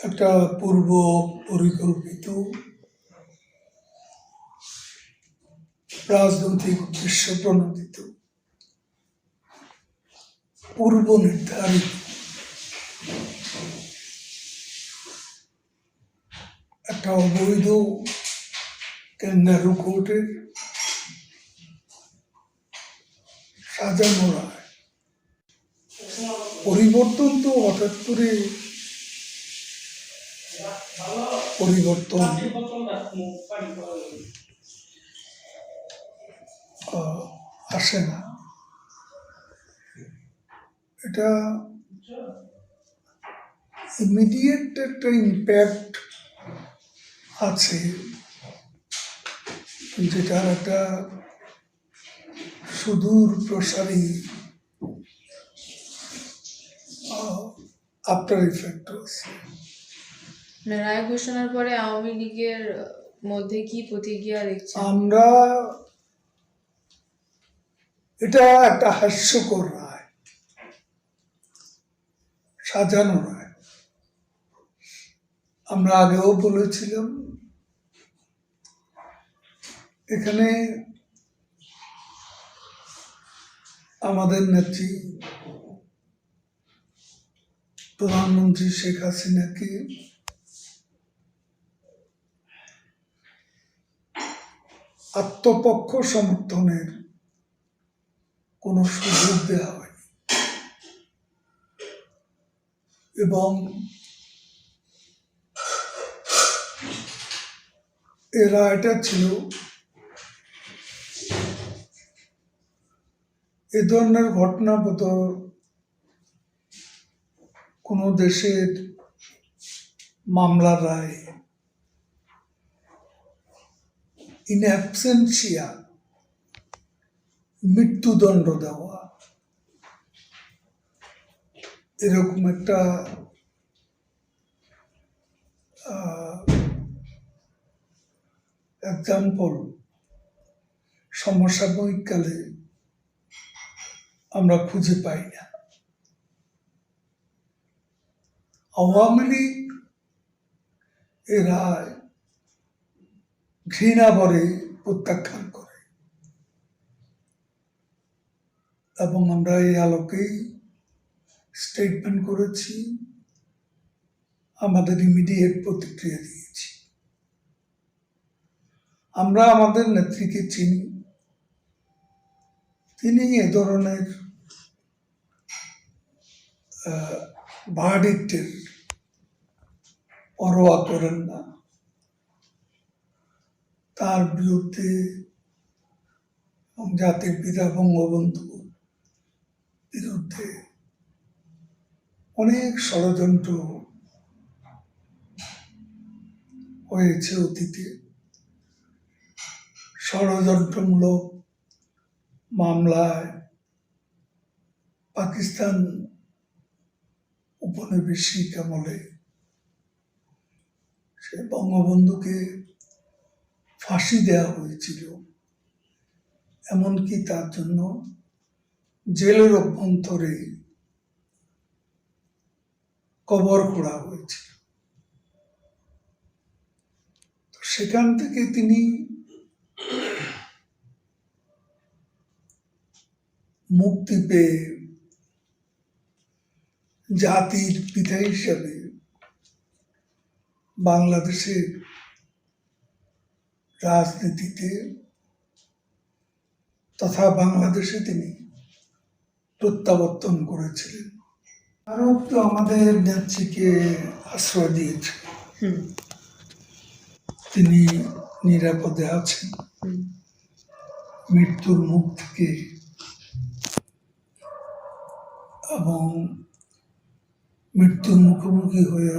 একটা পূর্ব পরিকল্পিত রাজনৈতিক উদ্দেশ্য প্রণোদিত পূর্ব নির্ধারিত একটা অবৈধ ক্যাঙ্গারু কোর্টের সাজানো রায়। পরিবর্তন তো হঠাৎ করে পরিবর্তন আসে না। এটা ইমিডিয়েট একটা ইম্প্যাক্ট আছে, যেটার একটা সুদূর প্রসারী আফটার ইফেক্ট আছে। রায় ঘোষণার পরে আওয়ামী লীগের মধ্যে কি প্রতিক্রিয়া দেখছেন? আমরা এটা একটা হাস্যকর রায়, সাজানো রায়। আমরা আগেও বলেছিলাম এখানে আমাদের নেত্রী প্রধানমন্ত্রী শেখ হাসিনাকে আত্মপক্ষ সমর্থনের কোনো সুযোগ দেওয়া হয়নি এবং এ রায়টা ছিল এ ধরনের ঘটনা বোধ কোনো দেশের মামলার রায় ইন অ্যাবসেন্সিয়া মৃত্যুদণ্ড দেওয়া, এরকম একটা এক্সাম্পল সমসাময়িক কালে আমরা খুঁজে পাই না। আওয়ামী লীগ এ রায় ঘৃণা ভরে প্রত্যাখ্যান করে এবং আমরা এই আলোকেই স্টেটমেন্ট করেছি, আমাদের ইমিডিয়েট প্রতিক্রিয়া দিয়েছি। আমরা আমাদের নেত্রীকে চিনি, তিনি এ ধরনের ভার্ডিক্টের পরোয়া করেন না। তার বিরুদ্ধে জাতির পিতা বঙ্গবন্ধুর বিরুদ্ধে অনেক ষড়যন্ত্র হয়েছে অতীতে। ষড়যন্ত্রমূলক মামলায় পাকিস্তান উপনিবেশিক আমলে সে বঙ্গবন্ধুকে ফাঁসি দেওয়া হয়েছিল, এমনকি তার জন্য জেলের অভ্যন্তরে কবর খোঁড়া হয়েছিল। সেখান থেকে তিনি মুক্তি পেয়ে জাতির পিতা হিসাবে বাংলাদেশের রাজনীতিতে তথা বাংলাদেশে তিনি প্রত্যাবর্তন করেছিলেন। ভারত তো আমাদের নেত্রীকে আশ্রয় দিয়েছে, তিনি নিরাপদে আছেন, মৃত্যুর মুখ থেকে এবং মৃত্যুর মুখোমুখি হয়ে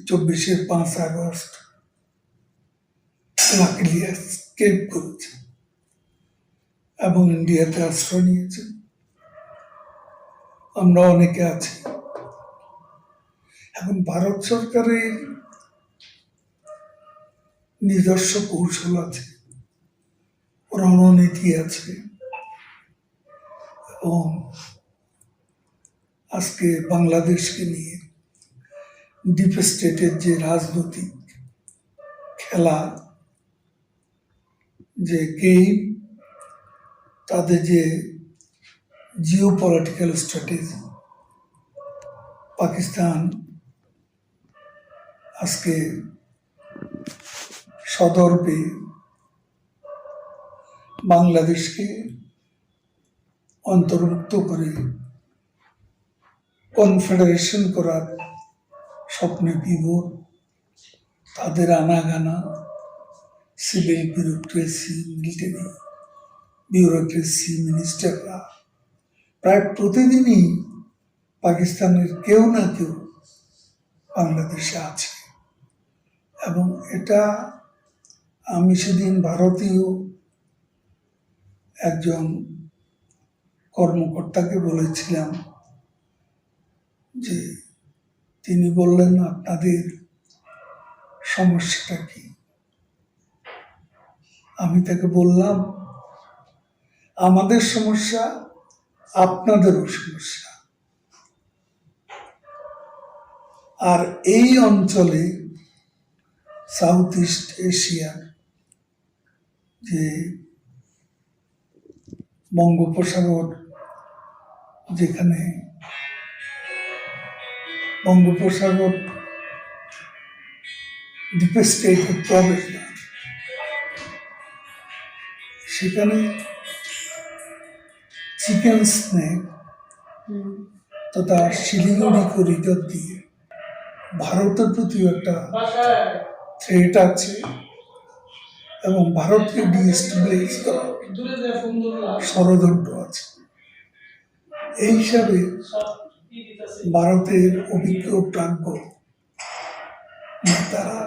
24-এর 5 আগস্ট লাকিলি এসকেপ করেছে এবং ইন্ডিয়াতে আশ্রয় নিয়েছে। আমরা অনেকে আছি। এখন ভারত সরকারের নিজস্ব কৌশল আছে, রণনীতি আছে এবং আজকে বাংলাদেশকে নিয়ে ডিপ স্টেটের যে রাজনৈতিক খেলা, যে গেম, তাদের যে জিও পলিটিক্যাল স্ট্র্যাটেজি, পাকিস্তান আজকে সদর্পে বাংলাদেশকে অন্তর্ভুক্ত করে কনফেডারেশন করার স্বপ্নে বিভোর, তাদের আনাগানা, সিভিল বিউরোক্রেসি, মিলিটারি বিউরোক্রেসি, মিনিস্টাররা প্রায় প্রতিদিনই পাকিস্তানের কেউ না কেউ বাংলাদেশে আছে। এবং এটা আমি সেদিন ভারতীয় একজন কর্মকর্তাকে বলেছিলাম, যে তিনি বললেন, আপনাদের সমস্যাটা কি? আমি তাকে বললাম, আমাদের সমস্যা আপনাদেরও সমস্যা। আর এই অঞ্চলে সাউথ ইস্ট এশিয়ার যে বঙ্গোপসাগর, যেখানে বঙ্গোপসাগর ডিপ স্টেটের প্রবেশ না, সেখানে চিকেন স্নেক তথা শিলিগুড়ি করিডর দিয়ে ভারতের প্রতি একটা থ্রেট আছে এবং ভারতকে ডিস্টেবিলাইজ করার ষড়যন্ত্র আছে। এই হিসাবে ভারতের অভিজ্ঞ প্রাজ্ঞ নেতারা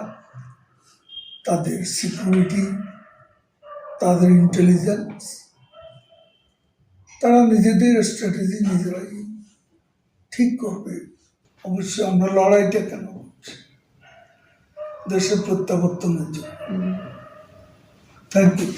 তাদের সিকিউরিটি, তাদের ইন্টেলিজেন্স, তারা নিজেদের স্ট্র্যাটেজি নিজেরাই ঠিক করবে। অবশ্যই আমরা লড়াইটা কেন করছি? দেশের প্রত্যাবর্তনের জন্য। Thank you.